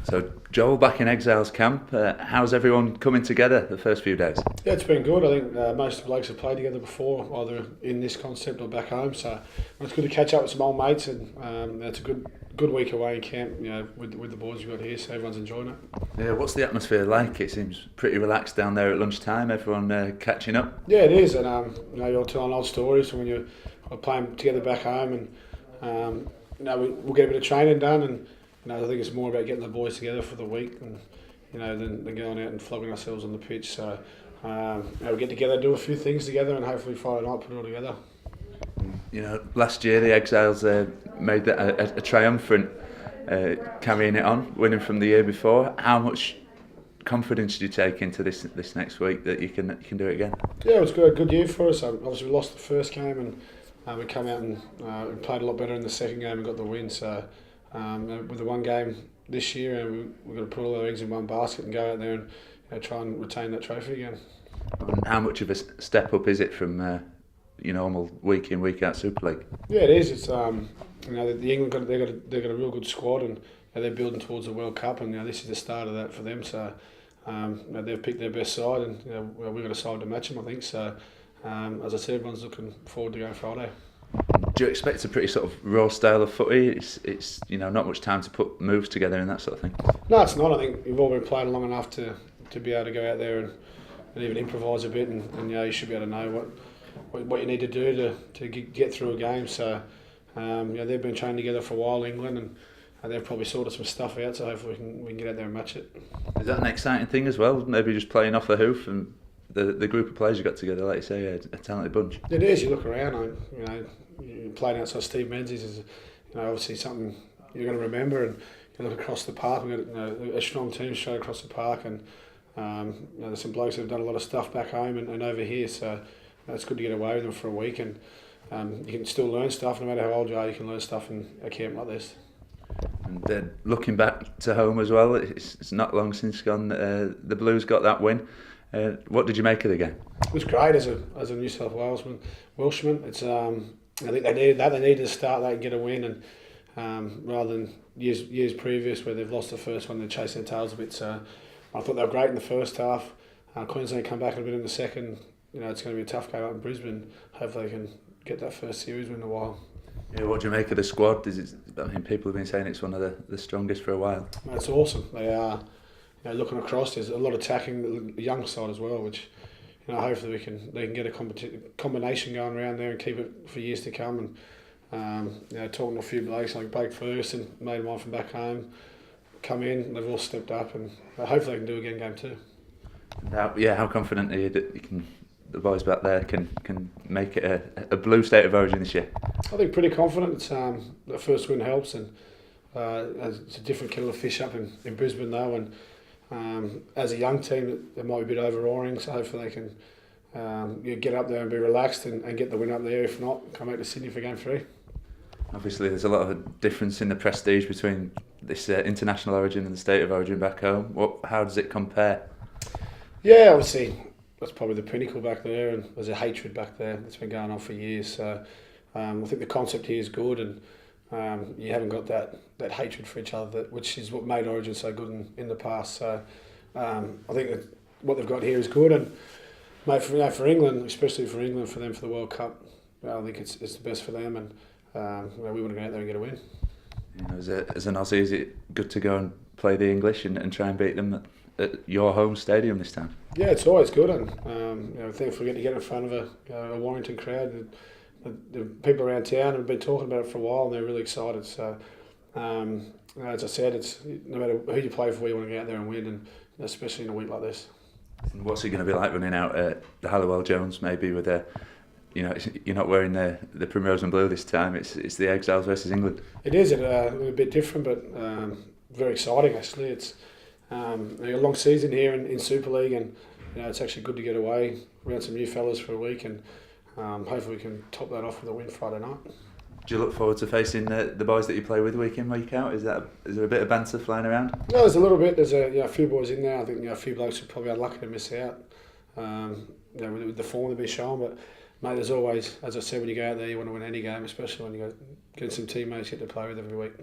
So Joel, back in Exiles camp, how's everyone coming together the first few days? Yeah, it's been good. I think most of the blokes have played together before, either in this concept or back home. So it's good to catch up with some old mates, and it's a good week away in camp. With the boys we've got here, so everyone's enjoying it. Yeah, what's the atmosphere like? It seems pretty relaxed down there at lunchtime. Everyone catching up. Yeah, it is, and you're telling old stories from when you were playing together back home, and we'll get a bit of training done, and I think it's more about getting the boys together for the week, and than going out and flogging ourselves on the pitch. So we get together, do a few things together, and hopefully Friday night put it all together. Last year the Exiles made a triumphant carrying it on, winning from the year before. How much confidence do you take into this next week that you can do it again? Yeah, it was a good year for us. Obviously, we lost the first game, and we came out and played a lot better in the second game and got the win. So with the one game this year, we're going to put all our eggs in one basket and go out there and try and retain that trophy again. And how much of a step up is it from your normal week in week out Super League? Yeah, it is. It's the England they've got a real good squad, and they're building towards the World Cup, and this is the start of that for them. So they've picked their best side, and we've got a side to match them, I think. So as I said, everyone's looking forward to going Friday. Do you expect a pretty sort of raw style of footy? It's not much time to put moves together and that sort of thing. No, it's not. I think we've all been playing long enough to be able to go out there and even improvise a bit, and you should be able to know what you need to do to get through a game. So they've been training together for a while, England, and they've probably sorted some stuff out. So hopefully we can get out there and match it. Is that an exciting thing as well? Maybe just playing off the hoof and the group of players you got together, like you say, a talented bunch. It is. You look around, playing outside Steve Menzies is obviously something you're going to remember, and you look across the park. We've got a strong team straight across the park, and there's some blokes who've done a lot of stuff back home and over here. So it's good to get away with them for a week, and you can still learn stuff. No matter how old you are, you can learn stuff in a camp like this. And looking back to home as well, it's not long since gone. The Blues got that win. What did you make of the game? It was great as a New South Welshman. It's I think they needed that. They needed to start that and get a win, and rather than years previous where they've lost the first one, they're chasing their tails a bit. So I thought they were great in the first half. Queensland come back a bit in the second. It's going to be a tough game up in Brisbane. Hopefully they can get that first series win in a while. Yeah, what do you make of the squad? People have been saying it's one of the strongest for a while. It's awesome. They are. Looking across, there's a lot of attacking the young side as well, which hopefully they can get a combination going around there and keep it for years to come. And talking to a few blokes like Blake Ferguson, mate of mine from back home, come in. They've all stepped up, and hopefully they can do again game two. How confident are you that the boys back there can make it a blue state of origin this year? I think pretty confident. It's the first win helps, and it's a different kettle of fish up in Brisbane though, and as a young team it might be a bit overawing, so hopefully they can get up there and be relaxed and get the win up there. If not, come back to Sydney for game 3. Obviously there's a lot of difference in the prestige between this international origin and the state of origin back home. How does it compare? Yeah, obviously that's probably the pinnacle back there, and there's a hatred back there that's been going on for years. So I think the concept here is good, and you haven't got that hatred for each other, which is what made Origin so good in the past. So I think that what they've got here is good, and mate, for England, especially for England, for them for the World Cup, I think it's the best for them, and we want to go out there and get a win. As an Aussie, is it good to go and play the English and try and beat them at your home stadium this time? Yeah, it's always good, and thankfully we get to get in front of a Warrington crowd. The people around town have been talking about it for a while, and they're really excited. So, as I said, it's no matter who you play for, you want to get out there and win, and especially in a week like this. And what's it going to be like running out at the Halliwell Jones, maybe with you're not wearing the primrose and blue this time. It's the Exiles versus England. It is a bit different, but very exciting actually. It's a long season here in Super League, and it's actually good to get away around some new fellas for a week, and hopefully we can top that off with a win Friday night. Do you look forward to facing the boys that you play with week in, week out? Is there a bit of banter flying around? No, there's a little bit. There's a few boys in there. I think a few blokes are probably unlucky to miss out. With the form they've been shown, but mate, there's always, as I said, when you go out there, you want to win any game, especially when you get some teammates you get to play with every week.